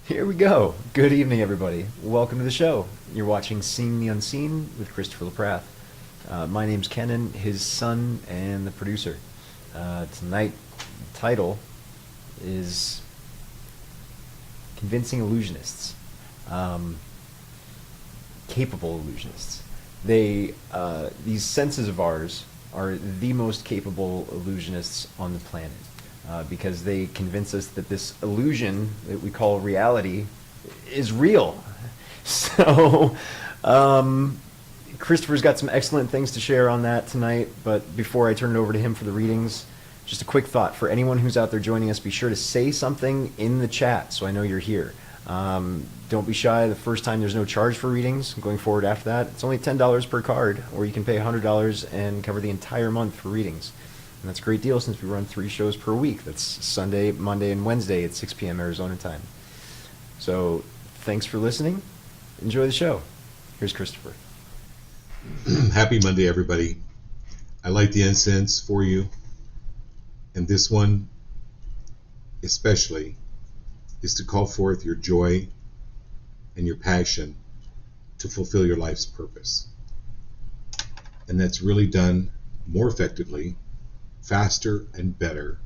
Here we go. Good evening, everybody. Welcome to the show. You're watching Seeing the Unseen with Christopher LaPrath. My name's Kenan, his son, and the producer. Tonight, the title is Convincing Illusionists. Capable illusionists. These senses of ours are the most capable illusionists on the planet. Because they convince us that this illusion that we call reality is real. So, Christopher's got some excellent things to share on that tonight, but before I turn it over to him for the readings, just a quick thought. For anyone who's out there joining us, be sure to say something in the chat so I know you're here. Don't be shy. The first time there's no charge for readings. Going forward after that, it's only $10 per card, or you can pay $100 and cover the entire month for readings. And that's a great deal since we run 3 shows per week. That's Sunday, Monday, and Wednesday at 6 p.m. Arizona time. So thanks for listening. Enjoy the show. Here's Christopher. Happy Monday, everybody. I light the incense for you. And this one, especially, is to call forth your joy and your passion to fulfill your life's purpose. And that's really done more effectively, faster and better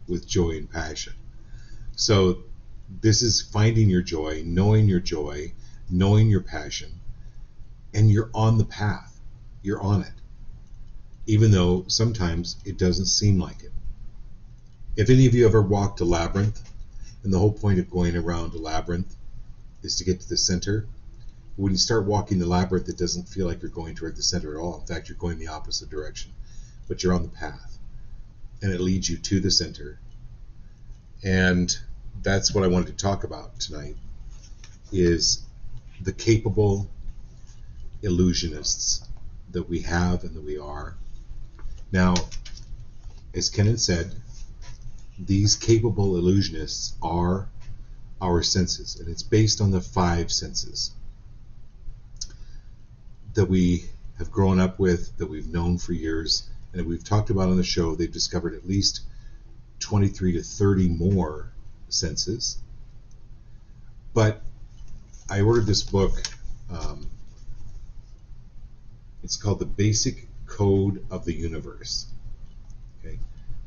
with joy and passion. So this is finding your joy, knowing your passion, and you're on the path. You're on it, even though sometimes it doesn't seem like it. If any of you ever walked a labyrinth, and the whole point of going around a labyrinth is to get to the center, when you start walking the labyrinth, it doesn't feel like you're going toward the center at all. In fact, you're going the opposite direction, but you're on the path. And it leads you to the center. And that's what I wanted to talk about tonight, is the capable illusionists that we have and that we are. Now, as Kenan said, these capable illusionists are our senses, and it's based on the 5 senses that we have grown up with, that we've known for years, and we've talked about on the show. They've discovered at least 23 to 30 more senses. But I ordered this book. It's called The Basic Code of the Universe. Okay?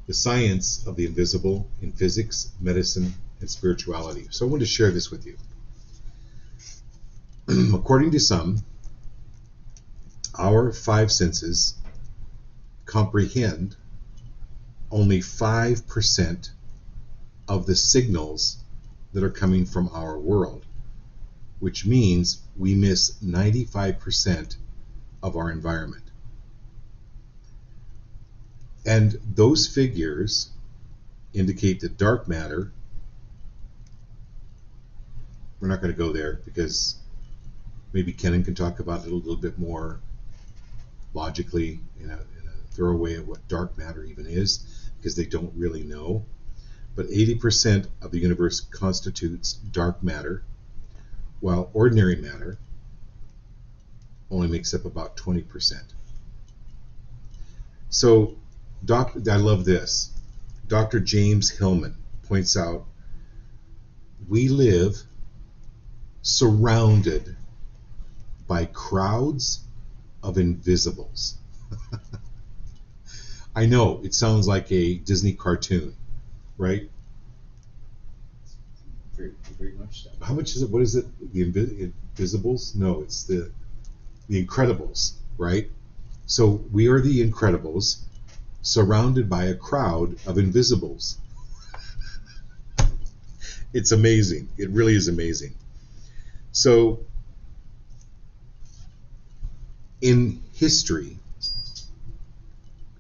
The Science of the Invisible in Physics, Medicine, and Spirituality. So I wanted to share this with you. According to some, our 5 senses comprehend only 5% of the signals that are coming from our world, which means we miss 95% of our environment. And those figures indicate that dark matter, we're not going to go there because maybe Kenan can talk about it a little bit more logically in a throw away of what dark matter even is, because they don't really know. But 80% of the universe constitutes dark matter, while ordinary matter only makes up about 20%. So I love this. Dr. James Hillman points out, we live surrounded by crowds of invisibles. I know, it sounds like a Disney cartoon, right? Very much so. How much is it? What is it? The Invisibles? No, it's the Incredibles, right? So we are the Incredibles surrounded by a crowd of invisibles. It's amazing. It really is amazing. So in history,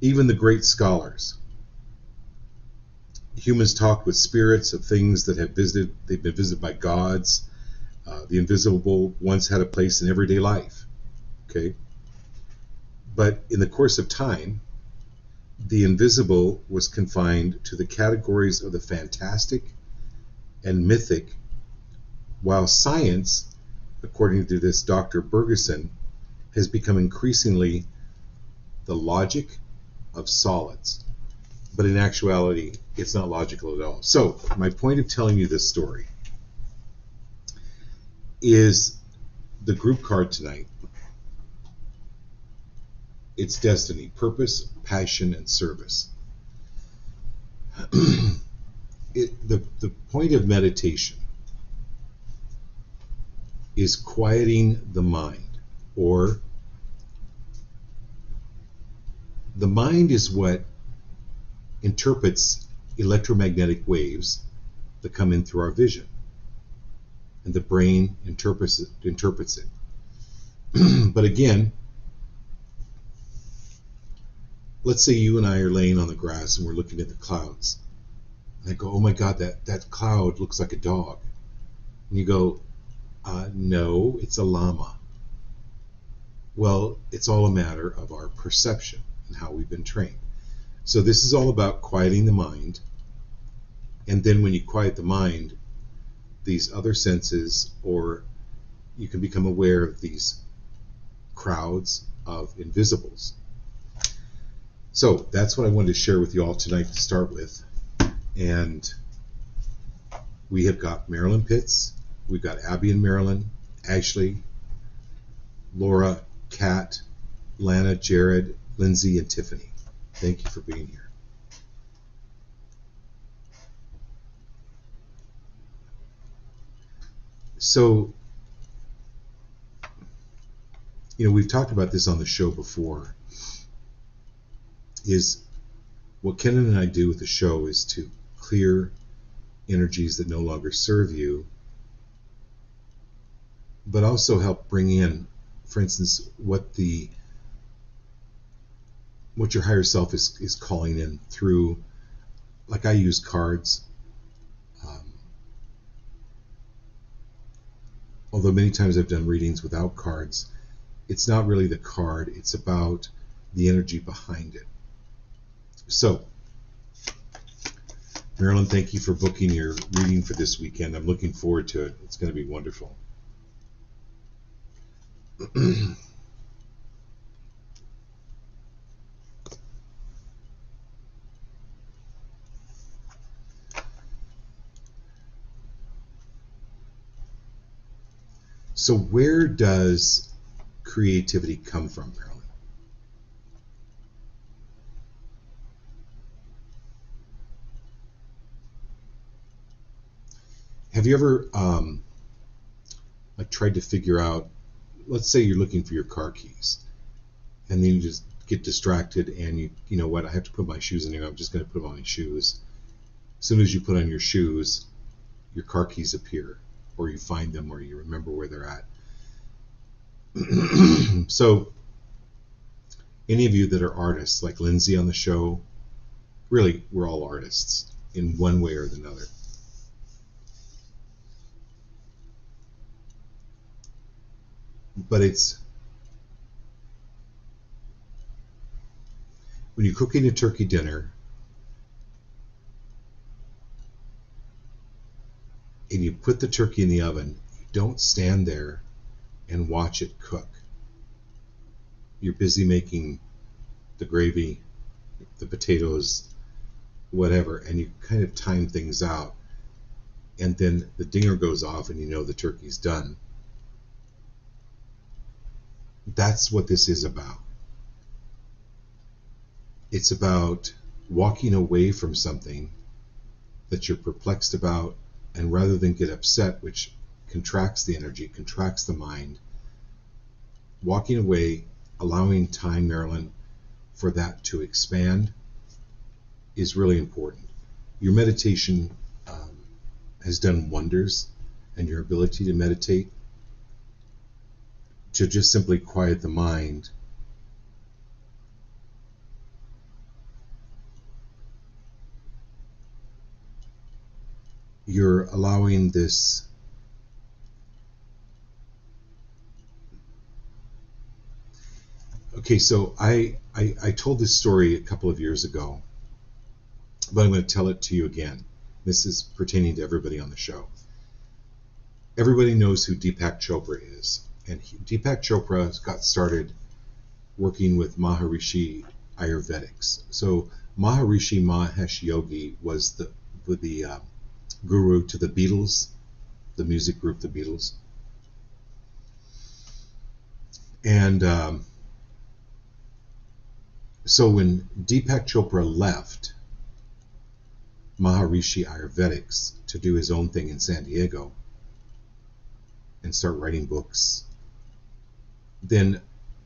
even the great scholars, humans talk with spirits of things that they've been visited by gods. The invisible once had a place in everyday life. Okay? But in the course of time, the invisible was confined to the categories of the fantastic and mythic, while science, according to this Dr. Bergeson, has become increasingly the logic of solids. But in actuality, it's not logical at all. So, my point of telling you this story is the group card tonight. It's destiny, purpose, passion, and service. The point of meditation is quieting the mind, or the mind is what interprets electromagnetic waves that come in through our vision, and the brain interprets it. But again, let's say you and I are laying on the grass and we're looking at the clouds. And I go, oh my God, that cloud looks like a dog. And you go, no, it's a llama. Well, it's all a matter of our perception and how we've been trained. So this is all about quieting the mind. And then when you quiet the mind, these other senses, or you can become aware of these crowds of invisibles. So that's what I wanted to share with you all tonight to start with. And we have got Marilyn Pitts, we've got Abby and Marilyn, Ashley, Laura, Kat, Lana, Jared, Lindsay, and Tiffany. Thank you for being here. So, we've talked about this on the show before, is what Kenan and I do with the show is to clear energies that no longer serve you, but also help bring in, for instance, what your higher self is calling in through, like I use cards. Although many times I've done readings without cards, it's not really the card, it's about the energy behind it. So, Marilyn, thank you for booking your reading for this weekend. I'm looking forward to it. It's going to be wonderful. So where does creativity come from, Marilyn? Have you ever tried to figure out, let's say you're looking for your car keys, and then you just get distracted and you know what, I have to put my shoes in here, I'm just going to put on my shoes. As soon as you put on your shoes, your car keys appear, or you find them, or you remember where they're at. So any of you that are artists, like Lindsay on the show, really, we're all artists in one way or another. But it's when you're cooking a turkey dinner and you put the turkey in the oven, you don't stand there and watch it cook. You're busy making the gravy, the potatoes, whatever, and you kind of time things out. And then the dinger goes off and you know the turkey's done. That's what this is about. It's about walking away from something that you're perplexed about, and rather than get upset, which contracts the energy, contracts the mind, walking away, allowing time, Marilyn, for that to expand is really important. Your meditation has done wonders, and your ability to meditate, to just simply quiet the mind, you're allowing this okay, so I told this story a couple of years ago, but I'm going to tell it to you again. This is pertaining to everybody on the show. Everybody knows who Deepak Chopra is. And Deepak Chopra got started working with Maharishi Ayurvedics. So Maharishi Mahesh Yogi was the guru to the Beatles, the music group, the Beatles. And so when Deepak Chopra left Maharishi Ayurvedics to do his own thing in San Diego and start writing books, then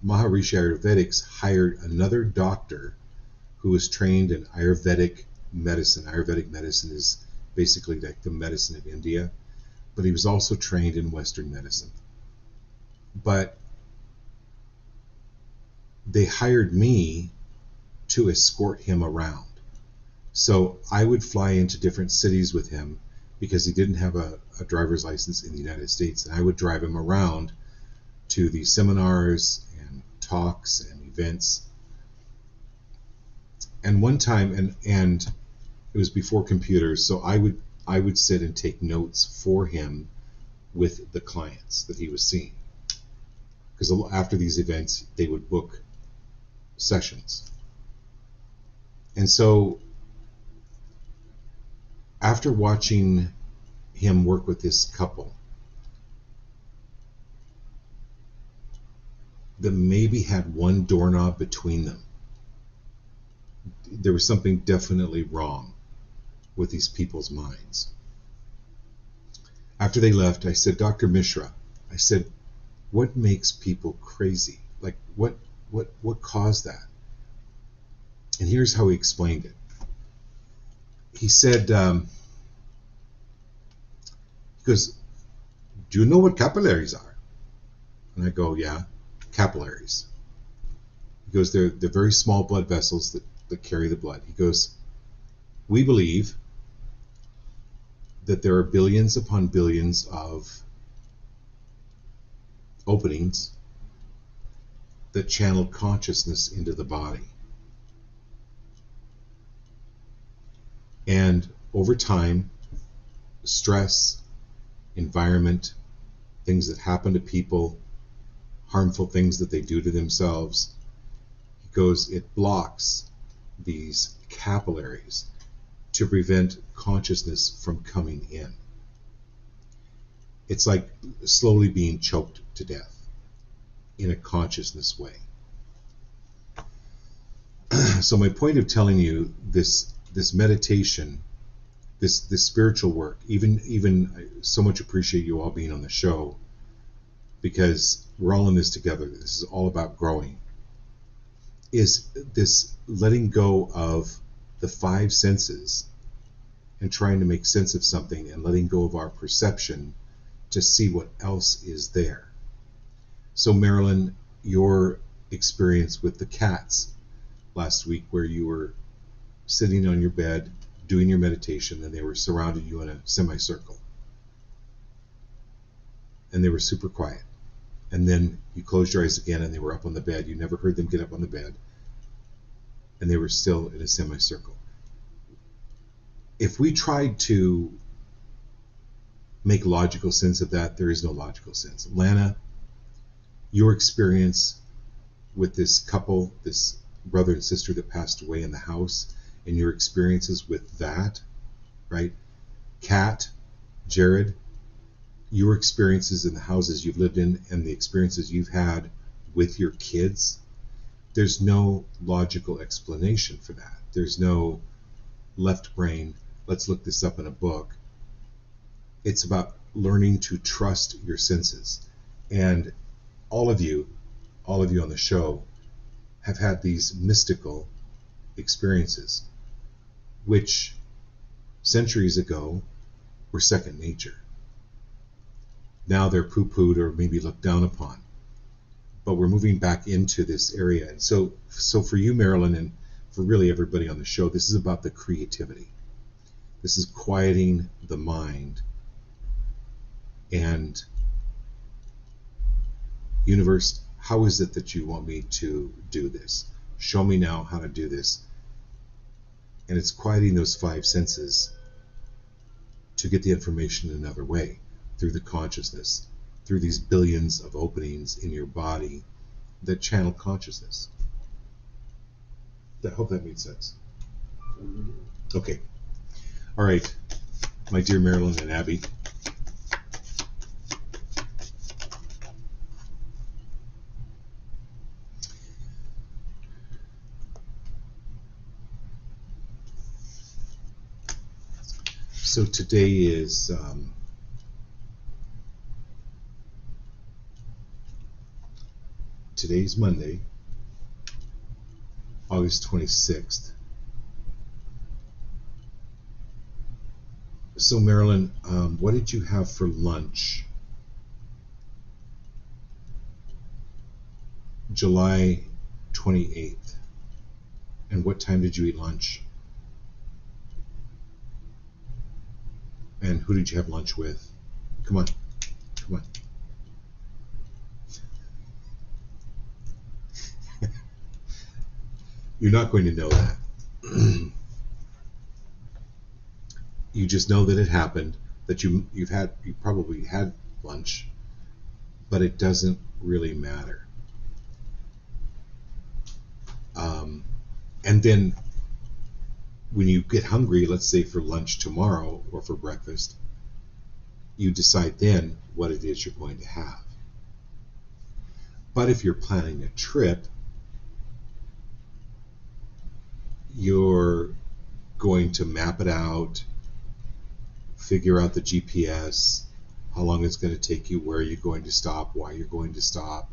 Maharishi Ayurvedics hired another doctor who was trained in Ayurvedic medicine. Ayurvedic medicine is basically like the medicine of India, but he was also trained in Western medicine. But they hired me to escort him around. So I would fly into different cities with him because he didn't have a driver's license in the United States, and I would drive him around to these seminars and talks and events. And one time, and it was before computers, so I would sit and take notes for him with the clients that he was seeing, because after these events they would book sessions. And so after watching him work with this couple that maybe had one doorknob between them, there was something definitely wrong with these people's minds. After they left, I said, Dr. Mishra, I said, what makes people crazy? Like, what caused that? And here's how he explained it. He said, he goes, do you know what capillaries are? And I go, yeah, capillaries. He goes, they're very small blood vessels that carry the blood. He goes, we believe that there are billions upon billions of openings that channel consciousness into the body. And over time, stress, environment, things that happen to people, harmful things that they do to themselves, he goes, it blocks these capillaries to prevent consciousness from coming in. It's like slowly being choked to death in a consciousness way. So my point of telling you this meditation, this spiritual work, even I so much appreciate you all being on the show, because we're all in this together. This is all about growing. Is this letting go of the five senses and trying to make sense of something and letting go of our perception to see what else is there. So Marilyn, your experience with the cats last week, where you were sitting on your bed doing your meditation and they were surrounding you in a semicircle and they were super quiet, and then you closed your eyes again and they were up on the bed. You never heard them get up on the bed and they were still in a semicircle. If we tried to make logical sense of that, there is no logical sense. Lana, your experience with this couple, this brother and sister that passed away in the house, and your experiences with that, right? Kat, Jared, your experiences in the houses you've lived in and the experiences you've had with your kids, there's no logical explanation for that. There's no left brain, let's look this up in a book. It's about learning to trust your senses. And all of you on the show have had these mystical experiences, which centuries ago were second nature. Now they're poo-pooed or maybe looked down upon. But we're moving back into this area. And so for you, Marilyn, and for really everybody on the show, this is about the creativity. This is quieting the mind. And universe, how is it that you want me to do this? Show me now how to do this. And it's quieting those five senses to get the information another way, through the consciousness, through these billions of openings in your body that channel consciousness. I hope that made sense. Okay. All right, my dear Marilyn and Abby. So today is today's Monday, August 26th. So Marilyn, what did you have for lunch July 28th? And what time did you eat lunch? And who did you have lunch with? Come on, come on. You're not going to know that. You just know that it happened, that you probably had lunch, but it doesn't really matter. And then when you get hungry, let's say for lunch tomorrow or for breakfast, you decide then what it is you're going to have. But if you're planning a trip, you're going to map it out, figure out the GPS, how long it's going to take you, where you're going to stop, why you're going to stop.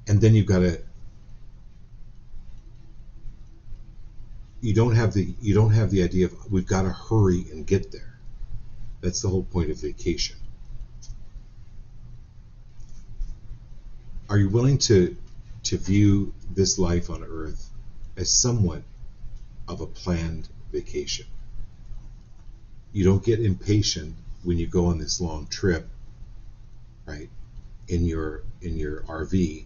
And then you don't have the idea of we've got to hurry and get there. That's the whole point of vacation. Are you willing to view this life on earth as somewhat of a planned vacation? You don't get impatient when you go on this long trip, right? In your RV.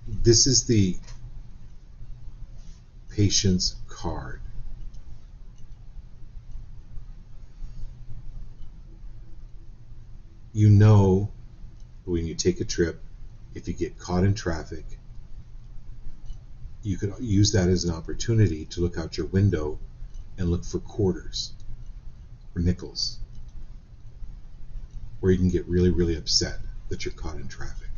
This is the patience card. You know, when you take a trip, if you get caught in traffic, you could use that as an opportunity to look out your window and look for quarters or nickels, or you can get really, really upset that you're caught in traffic.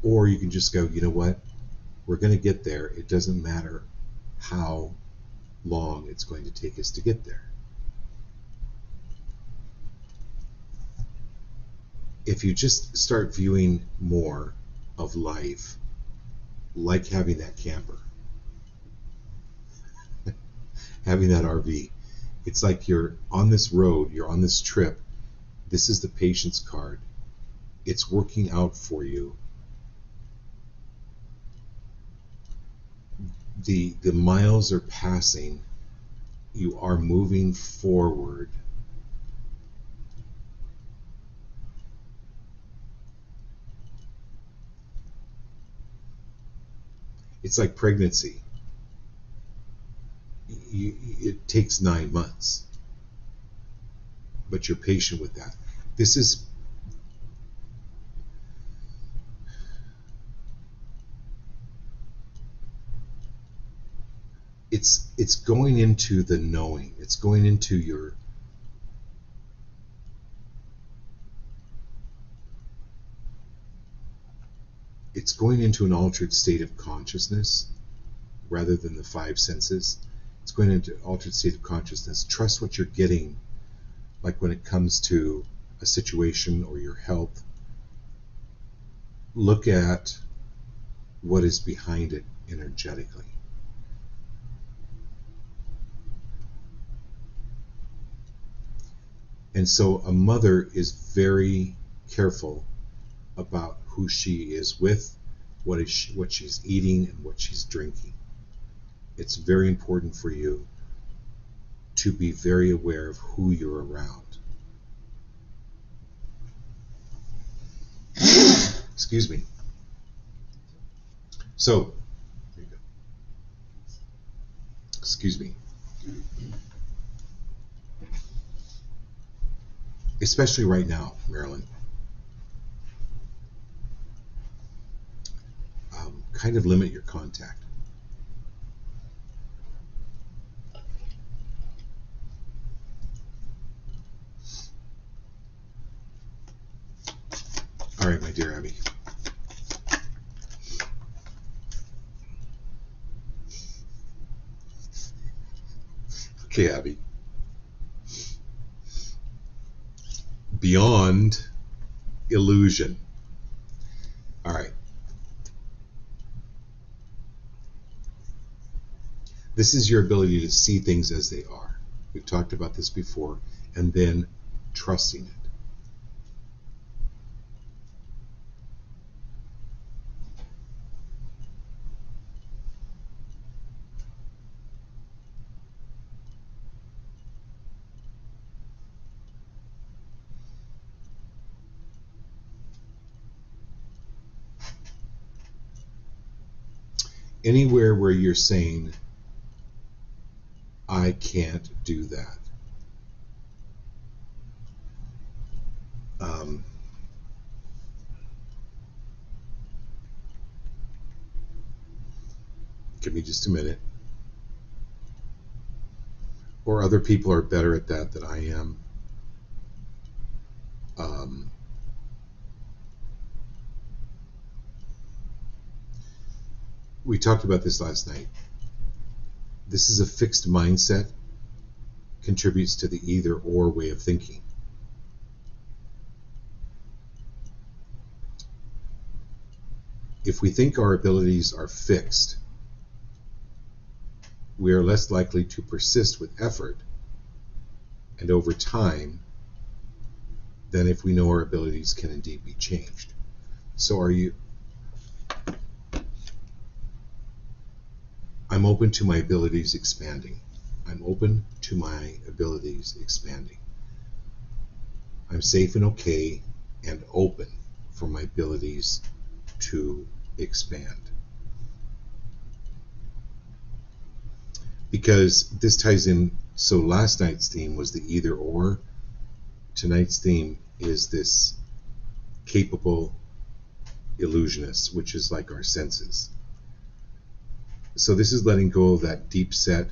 Or you can just go, you know what, we're going to get there. It doesn't matter how long it's going to take us to get there. If you just start viewing more of life like having that camper, having that RV, it's like you're on this road, you're on this trip. This is the patience card. It's working out for you. The miles are passing. You are moving forward. It's like pregnancy. It takes 9 months, but you're patient with that. This is it's going into the knowing. It's going into your it's going into an altered state of consciousness rather than the five senses. It's going into an altered state of consciousness. Trust what you're getting, like when it comes to a situation or your health. Look at what is behind it energetically. And so a mother is very careful about who she is with, what she's eating, and what she's drinking. It's very important for you to be very aware of who you're around. Excuse me. So, there you go. Excuse me. Especially right now, Marilyn. Kind of limit your contact. All right, my dear Abby. Okay, Abby. Beyond illusion. All right. This is your ability to see things as they are. We've talked about this before. And then trusting it. Anywhere where you're saying, I can't do that. Give me just a minute. Or other people are better at that than I am. We talked about this last night. This is a fixed mindset, contributes to the either or way of thinking. If we think our abilities are fixed, we are less likely to persist with effort and over time than if we know our abilities can indeed be changed. So I'm open to my abilities expanding. I'm open to my abilities expanding. I'm safe and okay and open for my abilities to expand. Because this ties in, so last night's theme was the either or. Tonight's theme is this capable illusionists, which is like our senses. So this is letting go of that deep set,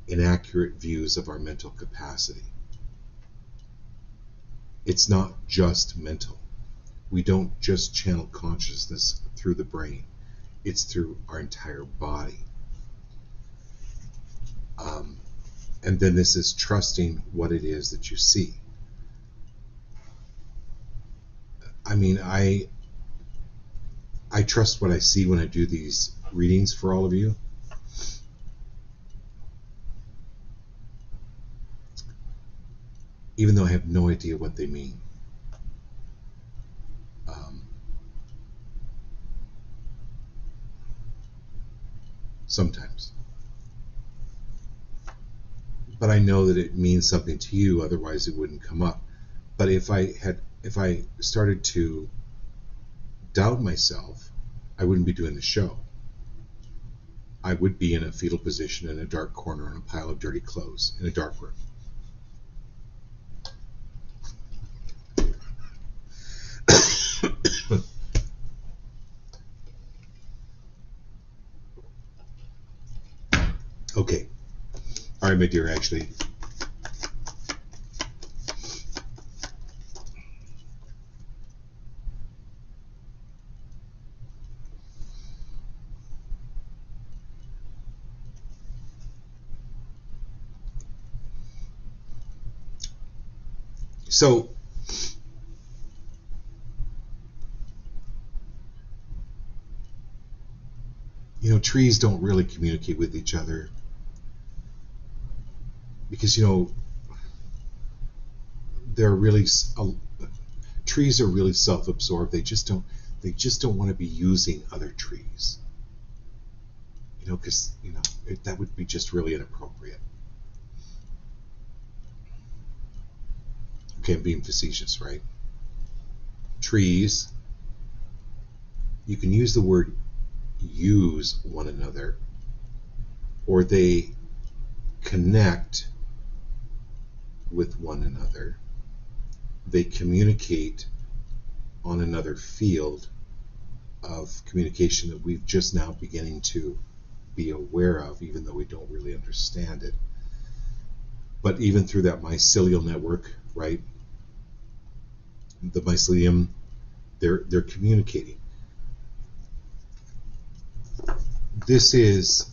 inaccurate views of our mental capacity. It's not just mental. We don't just channel consciousness through the brain. It's through our entire body. And then this is trusting what it is that you see. I mean, I trust what I see when I do these readings for all of you. Even though I have no idea what they mean. Sometimes. But I know that it means something to you, otherwise it wouldn't come up. But if I started to doubt myself, I wouldn't be doing the show. I would be in a fetal position in a dark corner on a pile of dirty clothes in a dark room. Okay. All right, my dear Ashley. So, you know, trees don't really communicate with each other because, you know, they're really trees are really self-absorbed. They just don't want to be using other trees. You know, because, you know, that would be just really inappropriate. Okay, I'm being facetious, right? Trees, you can use the word use one another, or they connect with one another. They communicate on another field of communication that we've just now beginning to be aware of, even though we don't really understand it. But even through that mycelial network, right? The mycelium, they're communicating. This is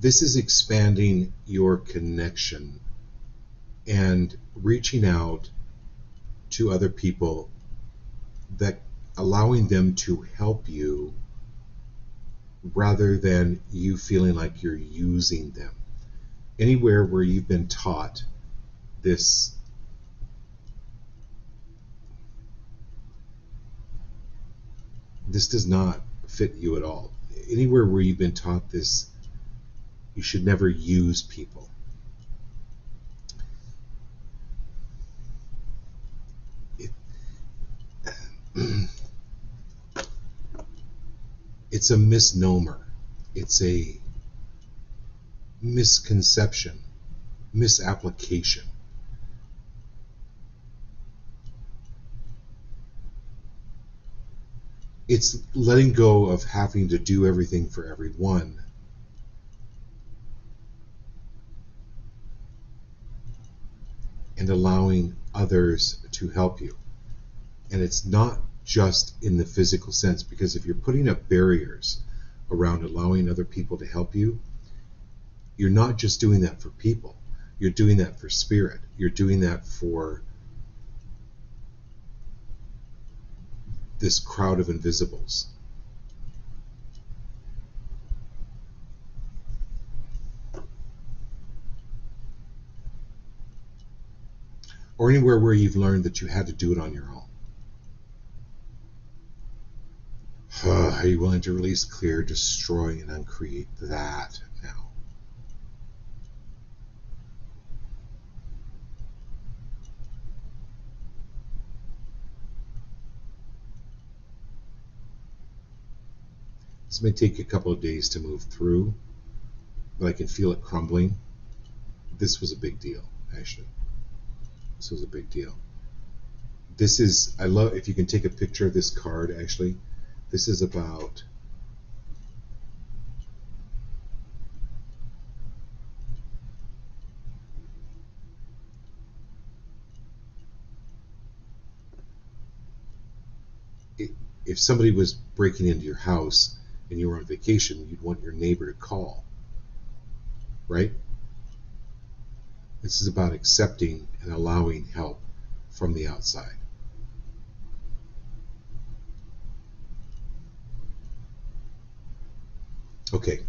This is expanding your connection and reaching out to other people, that allowing them to help you rather than you feeling like you're using them. Anywhere where you've been taught this does not fit you at all. Anywhere where you've been taught this, you should never use people. It's a misnomer. It's a misconception, misapplication. It's letting go of having to do everything for everyone. And allowing others to help you. And it's not just in the physical sense, because if you're putting up barriers around allowing other people to help you, you're not just doing that for people. You're doing that for spirit. You're doing that for this crowd of invisibles. Or anywhere where you've learned that you had to do it on your own. Are you willing to release, clear, destroy, and uncreate that now? This may take a couple of days to move through, but I can feel it crumbling. This was a big deal, actually. This was a big deal. This is, I love, if you can take a picture of this card, actually. This is about if somebody was breaking into your house and you were on vacation, you'd want your neighbor to call, right? This is about accepting and allowing help from the outside. Okay.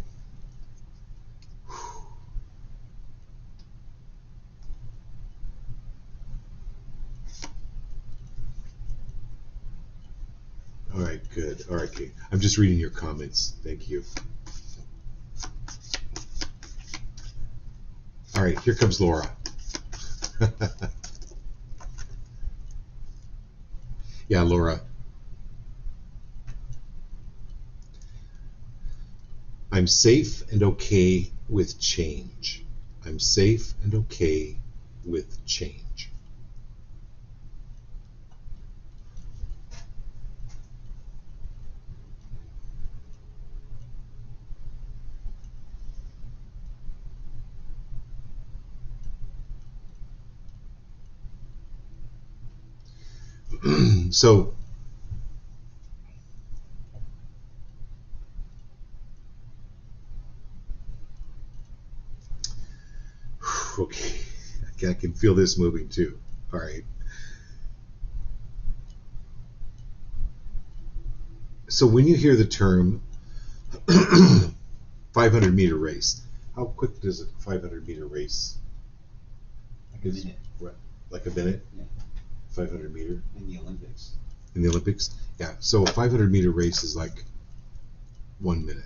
All right, good. All right, Kate. I'm just reading your comments. Thank you. All right, here comes Laura. Yeah, Laura. I'm safe and okay with change. I'm safe and okay with change. So, okay, I can feel this moving too. All right. So when you hear the term 500-meter race, how quick does a 500-meter race? Like a minute. Like a minute? Yeah. 500-meter? In the Olympics. In the Olympics? Yeah. So a 500-meter race is like 1 minute,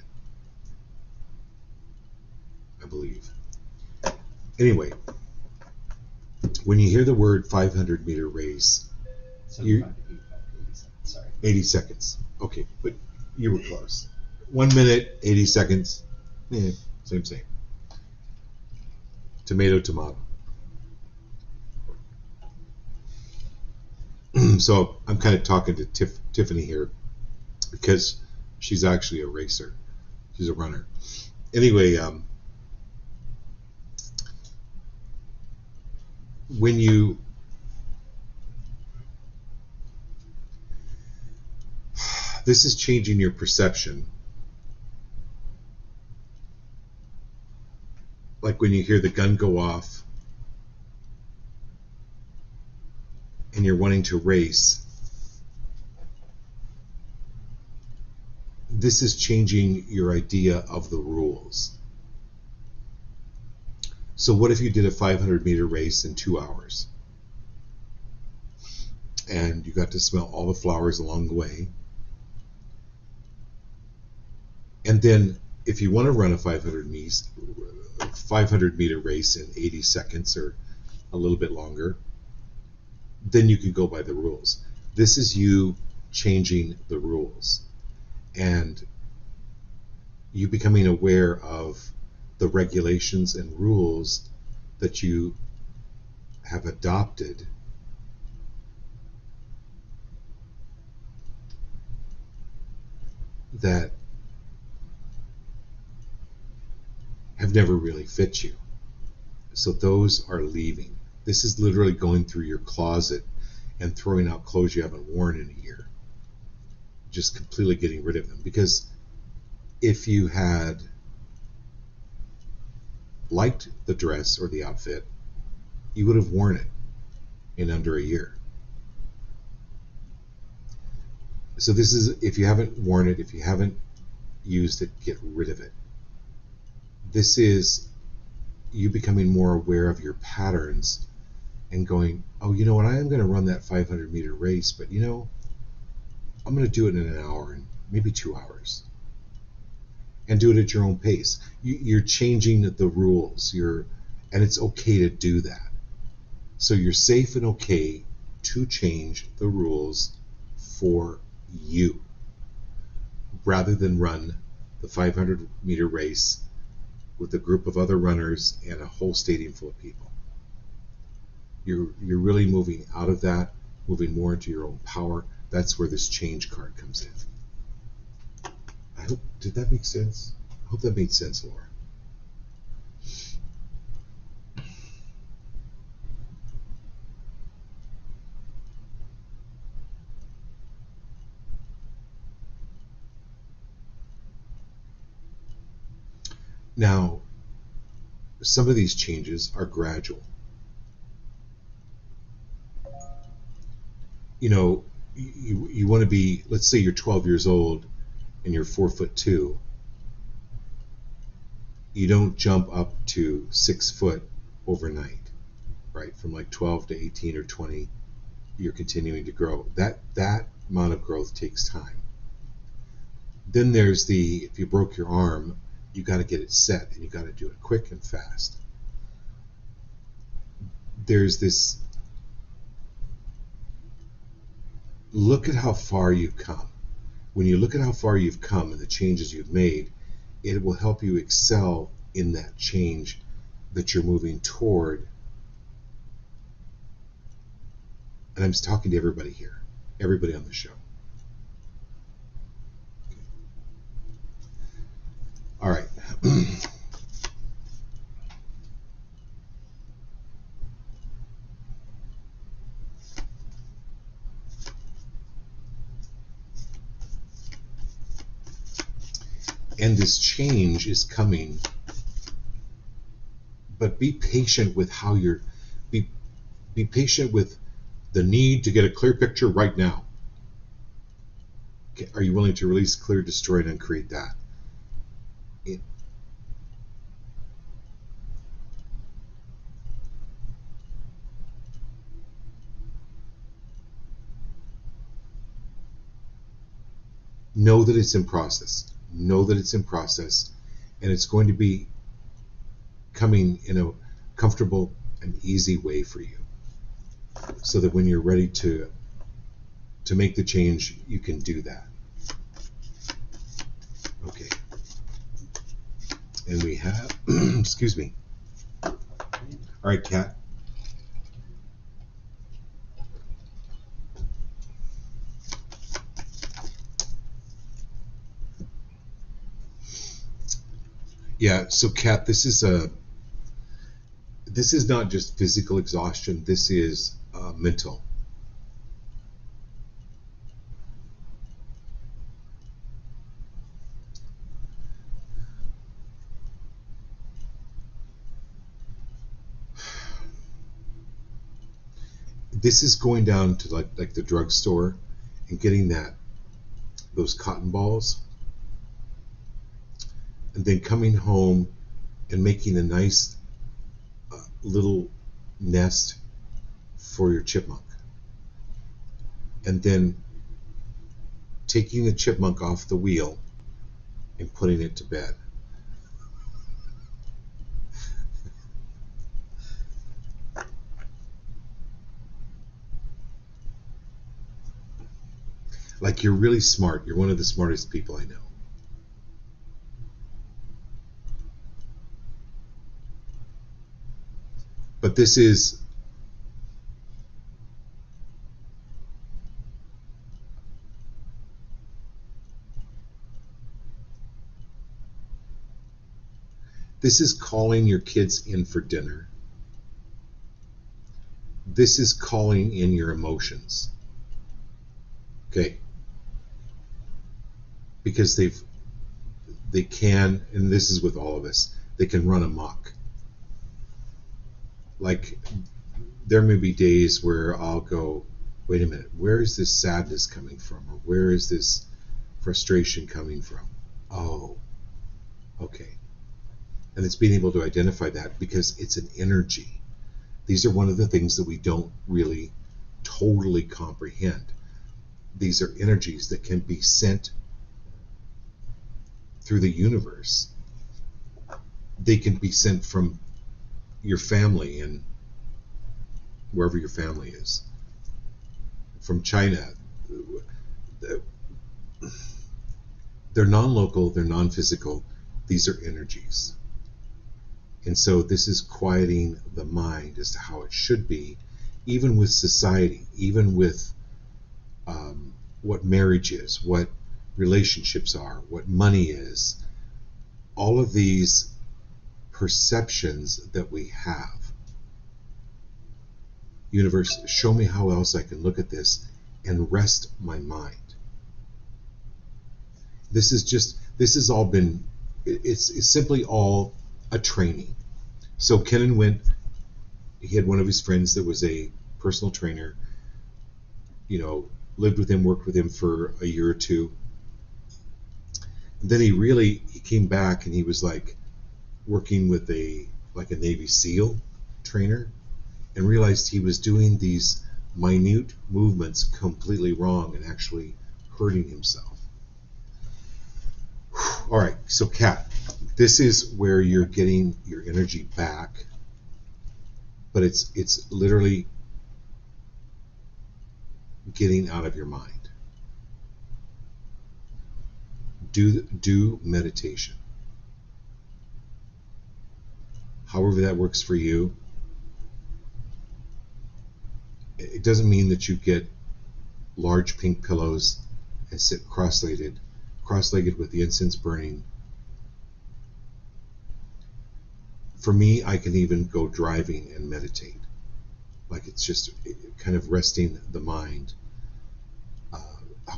I believe. Anyway, when you hear the word 500-meter race, 75 to 85 to 80 seconds. Sorry. 80 seconds. Okay, but you were close. 1 minute, 80 seconds. Yeah, same. Tomato, tomato. So I'm kind of talking to Tiffany here because she's actually a racer. She's a runner. Anyway, when you this is changing your perception like when you hear the gun go off and you're wanting to race, this is changing your idea of the rules. So what if you did a 500-meter race in 2 hours? And you got to smell all the flowers along the way. And then if you want to run a 500-meter race in 80 seconds or a little bit longer, then you can go by the rules. This is you changing the rules and you becoming aware of the regulations and rules that you have adopted that have never really fit you. So those are leaving. This is literally going through your closet and throwing out clothes you haven't worn in a year. Just completely getting rid of them. Because if you had liked the dress or the outfit, you would have worn it in under a year. So this is, if you haven't worn it, if you haven't used it, get rid of it. This is you becoming more aware of your patterns and going, oh, you know what, I am going to run that 500-meter race, but you know, I'm going to do it in an hour and maybe 2 hours. And do it at your own pace. You're changing the rules. And it's okay to do that. So you're safe and okay to change the rules for you, rather than run the 500-meter race with a group of other runners and a whole stadium full of people. You're really moving out of that, moving more into your own power. That's where this change card comes in. Did that make sense? I hope that made sense, Laura. Now, some of these changes are gradual. You know, you want to be, let's say you're 12 years old and you're 4'2". You don't jump up to 6 foot overnight, right? From like 12 to 18 or 20, you're continuing to grow. That amount of growth takes time. Then there's if you broke your arm, you got to get it set and you got to do it quick and fast. There's this, look at how far you've come. When you look at how far you've come and the changes you've made, it will help you excel in that change that you're moving toward. And I'm just talking to everybody here, everybody on the show. Okay. All right. And this change is coming, but be patient with how be patient with the need to get a clear picture right now. Okay, are you willing to release, clear, destroy, and uncreate that? Know that it's in process. Know that it's in process, and it's going to be coming in a comfortable and easy way for you, so that when you're ready to make the change, you can do that. Okay. And we have, excuse me. All right, Kat. Yeah, so Kat, this is not just physical exhaustion, this is mental. This is going down to like the drugstore and getting those cotton balls, and then coming home and making a nice little nest for your chipmunk, and then taking the chipmunk off the wheel and putting it to bed. Like, you're really smart. You're one of the smartest people I know. But this is calling your kids in for dinner. This is calling in your emotions. Okay? Because they can, and this is with all of us, they can run amok. Like, there may be days where I'll go, wait a minute, where is this sadness coming from? Or where is this frustration coming from? Oh, okay. And it's being able to identify that, because it's an energy. These are one of the things that we don't really totally comprehend. These are energies that can be sent through the universe. They can be sent from your family and wherever your family is. From China. They're non-local, they're non-physical. These are energies. And so this is quieting the mind as to how it should be, even with society, even with what marriage is, what relationships are, what money is. All of these perceptions that we have. Universe, show me how else I can look at this and rest my mind. This has all been, it's simply all a training. So Kenan went, he had one of his friends that was a personal trainer, lived with him, worked with him for a year or two. And then he came back and he was like working with a Navy SEAL trainer, and realized he was doing these minute movements completely wrong and actually hurting himself. All right, so Kat, this is where you're getting your energy back, but it's literally getting out of your mind. Do meditation. However that works for you. It doesn't mean that you get large pink pillows and sit cross-legged with the incense burning. For me, I can even go driving and meditate. Like, it's just kind of resting the mind.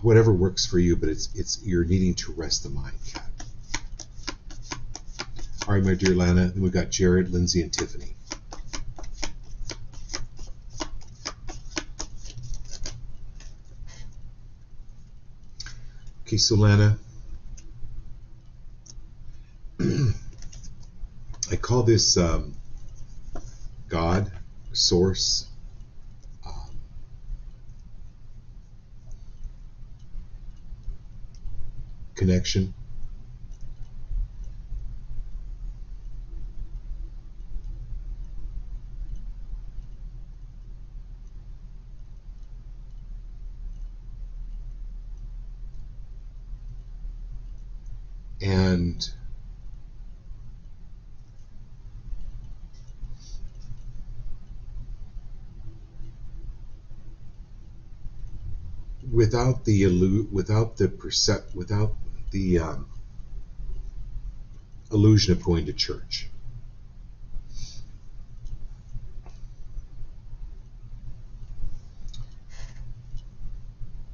Whatever works for you, but it's you're needing to rest the mind, Kat. All right, my dear Lana, then we've got Jared, Lindsay, and Tiffany. Okay, so Lana, I call this God, Source, connection. And without the illusion of going to church.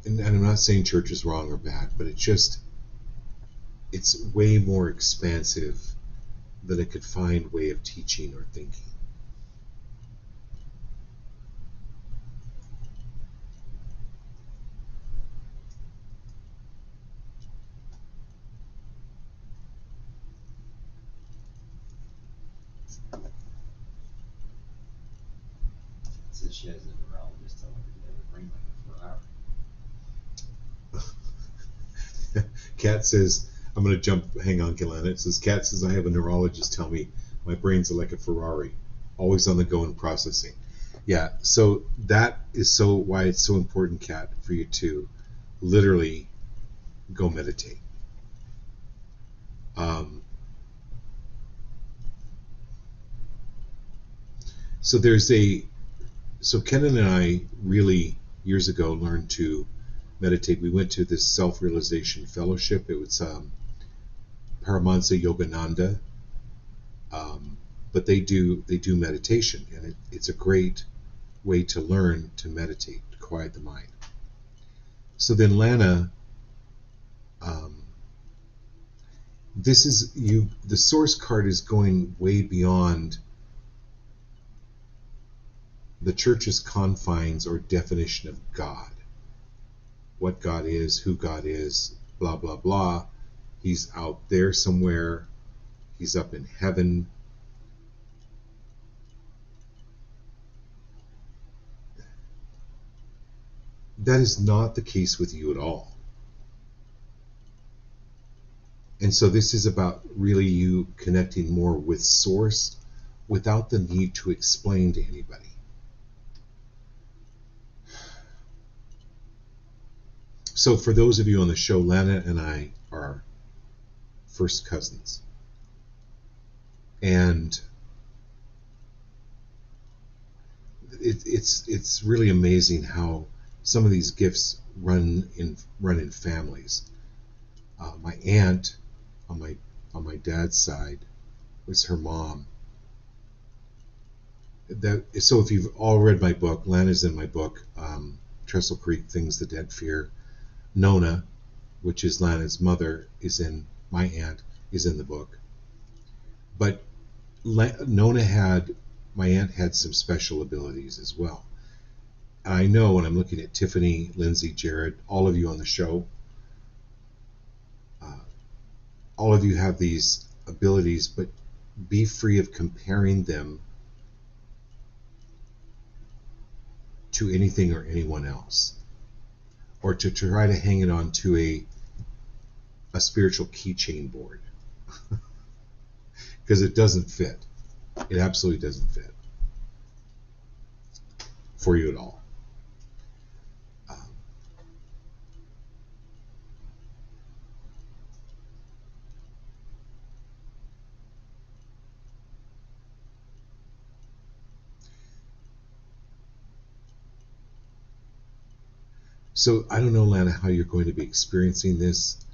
And I'm not saying church is wrong or bad, but it's way more expansive than a confined way of teaching or thinking. says she has a neurologist tell her to have a brain like a Ferrari. Kat says, I'm going to jump, hang on, Kelana. It says, Kat says, I have a neurologist tell me my brain's like a Ferrari, always on the go and processing. Yeah, so that is so why it's so important, Kat, for you to literally go meditate. So Kenan and I really years ago learned to meditate. We went to this self-realization fellowship. It was Paramahansa Yogananda, but they do meditation, and it's a great way to learn to meditate, to quiet the mind. So then Lana, this is you. The source card is going way beyond the church's confines or definition of God. What God is, who God is, blah, blah, blah. He's out there somewhere. He's up in heaven. That is not the case with you at all. And so this is about really you connecting more with Source without the need to explain to anybody. So for those of you on the show, Lana and I are first cousins. And it's really amazing how some of these gifts run in families. My aunt on my dad's side was her mom. So if you've all read my book, Lana's in my book, Trestle Creek, Things the Dead Fear. Nona, which is Lana's mother, my aunt is in the book. But my aunt had some special abilities as well. And I know when I'm looking at Tiffany, Lindsay, Jared, all of you on the show, all of you have these abilities, but be free of comparing them to anything or anyone else, or to try to hang it on to a spiritual keychain board, because it doesn't fit. It absolutely doesn't fit for you at all. So I don't know, Lana, how you're going to be experiencing this,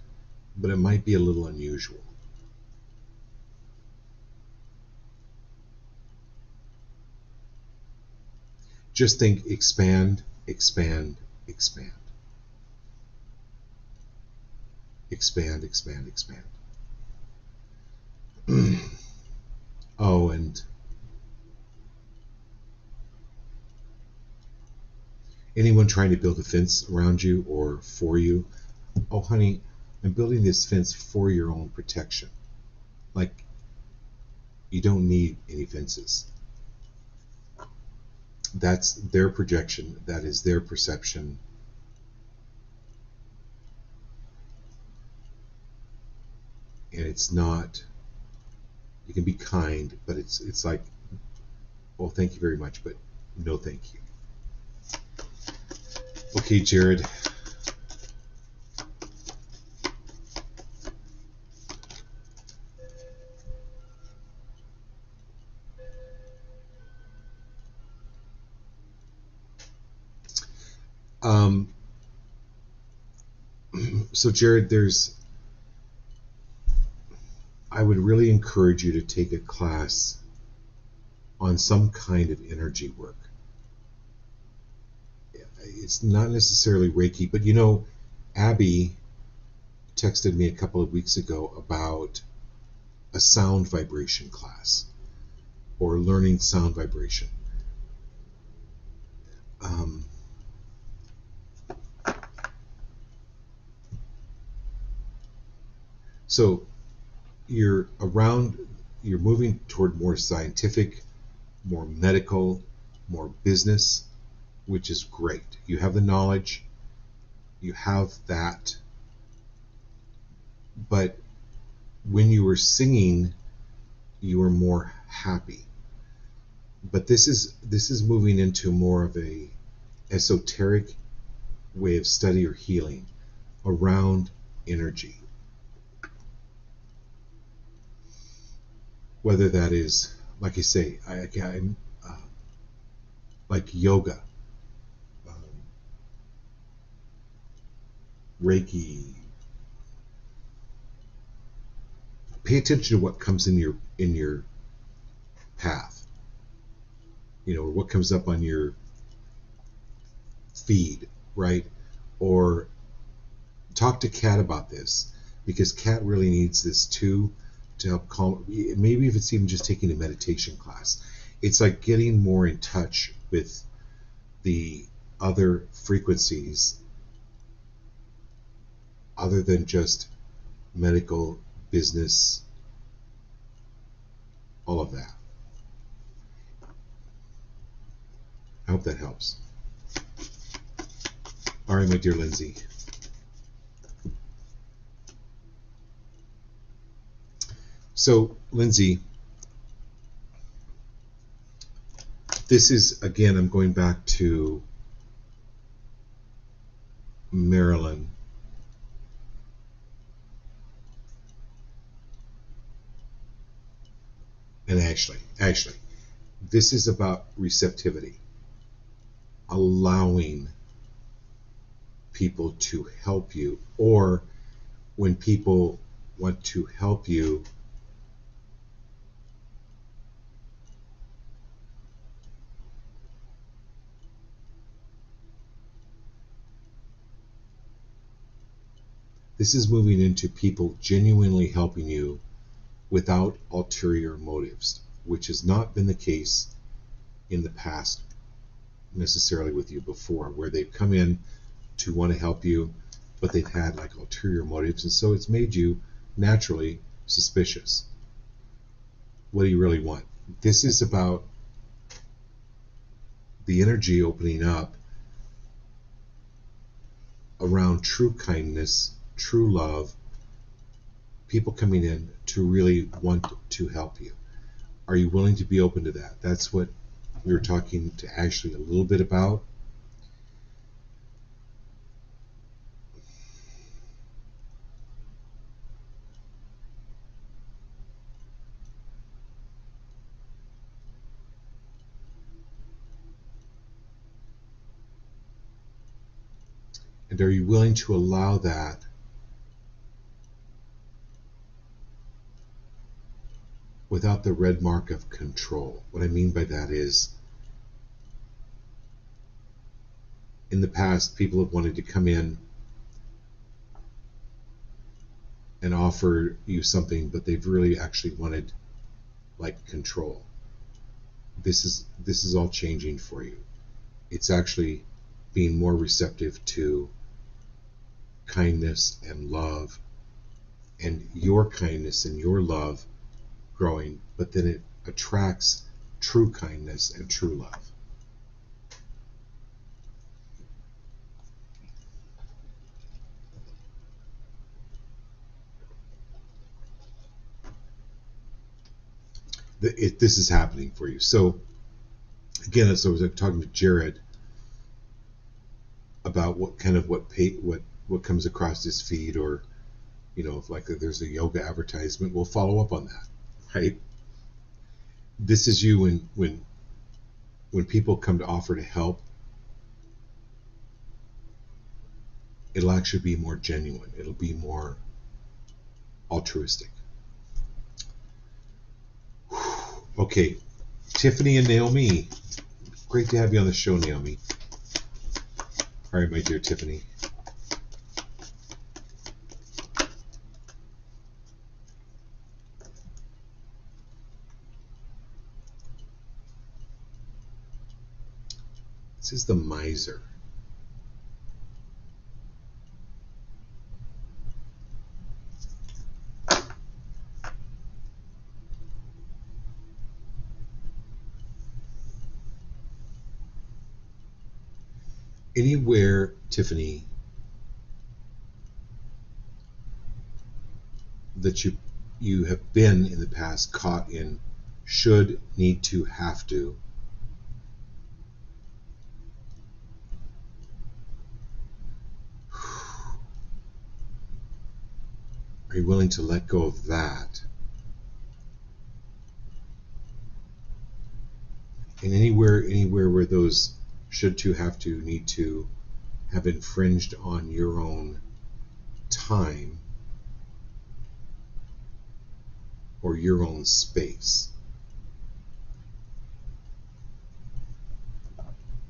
but it might be a little unusual. Just think expand, expand, expand. Expand, expand, expand. Oh, and anyone trying to build a fence around you or for you, oh, honey, I'm building this fence for your own protection. Like, you don't need any fences. That's their projection. That is their perception. And it's not, you can be kind, but it's like, well, thank you very much, but no thank you. Okay, Jared. So Jared, I would really encourage you to take a class on some kind of energy work. It's not necessarily Reiki, but Abby texted me a couple of weeks ago about a sound vibration class or learning sound vibration. So you're moving toward more scientific, more medical, more business. which is great. You have the knowledge, you have that, but when you were singing, you were more happy. But this is moving into more of a esoteric way of study or healing around energy. Whether that is, like I say, I'm like yoga, um, Reiki. Pay attention to what comes in your path. Or what comes up on your feed, right? Or talk to Kat about this, because Kat really needs this too, to help calm. Maybe if it's even just taking a meditation class, it's like getting more in touch with the other frequencies other than just medical, business, all of that. I hope that helps. All right, my dear Lindsay. So, Lindsay, this is, again, I'm going back to Marilyn. And Ashley, this is about receptivity, allowing people to help you, or when people want to help you, this is moving into people genuinely helping you without ulterior motives, which has not been the case in the past necessarily with you before, where they've come in to want to help you, but they've had like ulterior motives, and so it's made you naturally suspicious. What do you really want? This is about the energy opening up around true kindness, true love, people coming in to really want to help you. Are you willing to be open to that? That's what we were talking to Ashley a little bit about. And are you willing to allow that without the red mark of control? What I mean by that is, in the past, people have wanted to come in and offer you something, but they've really actually wanted like control. This is all changing for you. It's actually being more receptive to kindness and love, and your kindness and your love growing, but then it attracts true kindness and true love. This is happening for you. So again, as I was talking to Jared about what comes across his feed, or if like there's a yoga advertisement, we'll follow up on that, right? This is you when people come to offer to help, it'll actually be more genuine. It'll be more altruistic. Okay, Tiffany and Naomi. Great to have you on the show, Naomi. All right, my dear Tiffany. This is the miser. Anywhere, Tiffany, that you have been in the past caught in should, need to, have to, are you willing to let go of that? And anywhere where those should to, have to, need to have infringed on your own time or your own space.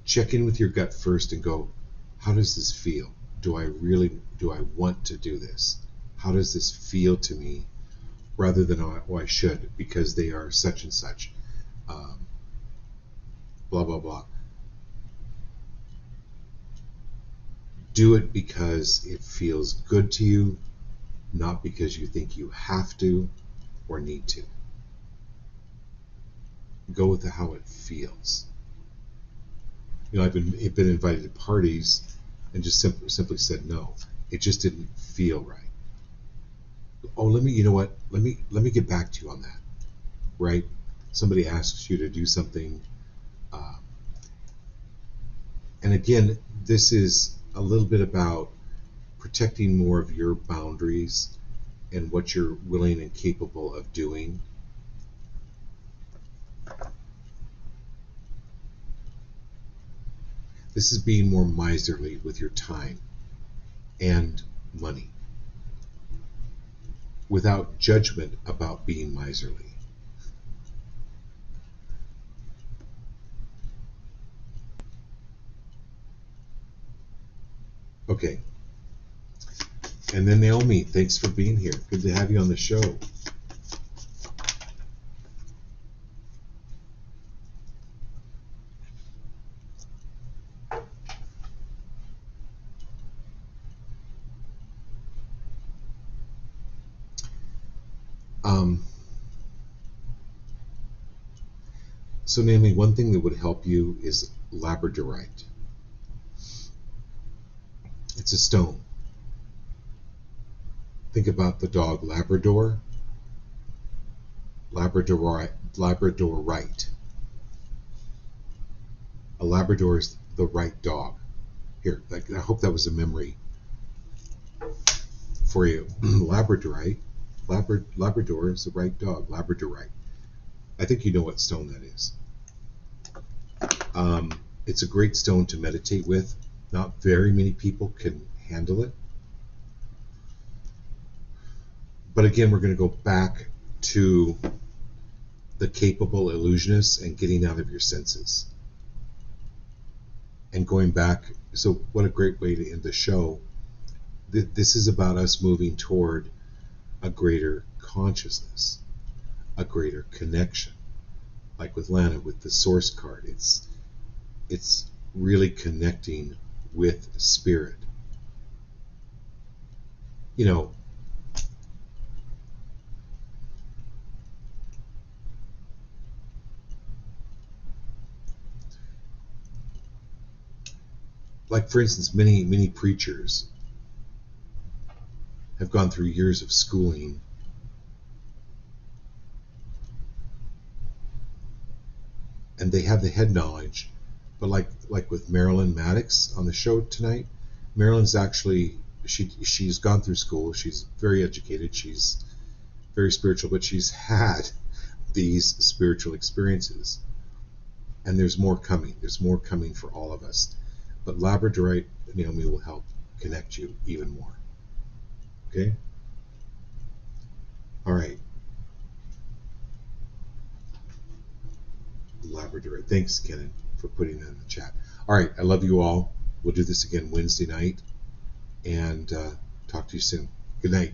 Check in with your gut first and go, how does this feel? Do I want to do this? How does this feel to me? Rather than, oh, I should, because they are such and such. Blah, blah, blah. Do it because it feels good to you, not because you think you have to or need to. Go with how it feels. I've been invited to parties and just simply said no. It just didn't feel right. Oh, let me get back to you on that. Right? Somebody asks you to do something, and again, this is a little bit about protecting more of your boundaries and what you're willing and capable of doing. This is being more miserly with your time and money, without judgment about being miserly. Okay. And then Naomi, thanks for being here. Good to have you on the show. So Naomi, one thing that would help you is labradorite. It's a stone. Think about the dog Labrador. Labradorite. A Labrador is the right dog. Here, I hope that was a memory for you. Labradorite. Labrador is the right dog. Labradorite. I think you know what stone that is. It's a great stone to meditate with. Not very many people can handle it. But again, we're going to go back to the capable illusionists and getting out of your senses. And going back, so what a great way to end the show. This is about us moving toward a greater consciousness, a greater connection. Like with Lana, with the source card, it's really connecting with spirit. Like for instance, many preachers have gone through years of schooling and they have the head knowledge, but like with Marilyn Maddox on the show tonight, Marilyn's actually she's gone through school, she's very educated, she's very spiritual, but she's had these spiritual experiences, and there's more coming for all of us. But Labradorite, Naomi, will help connect you even more. Okay? All right. Labradorite. Thanks, Kenan, for putting that in the chat. All right. I love you all. We'll do this again Wednesday night, and talk to you soon. Good night.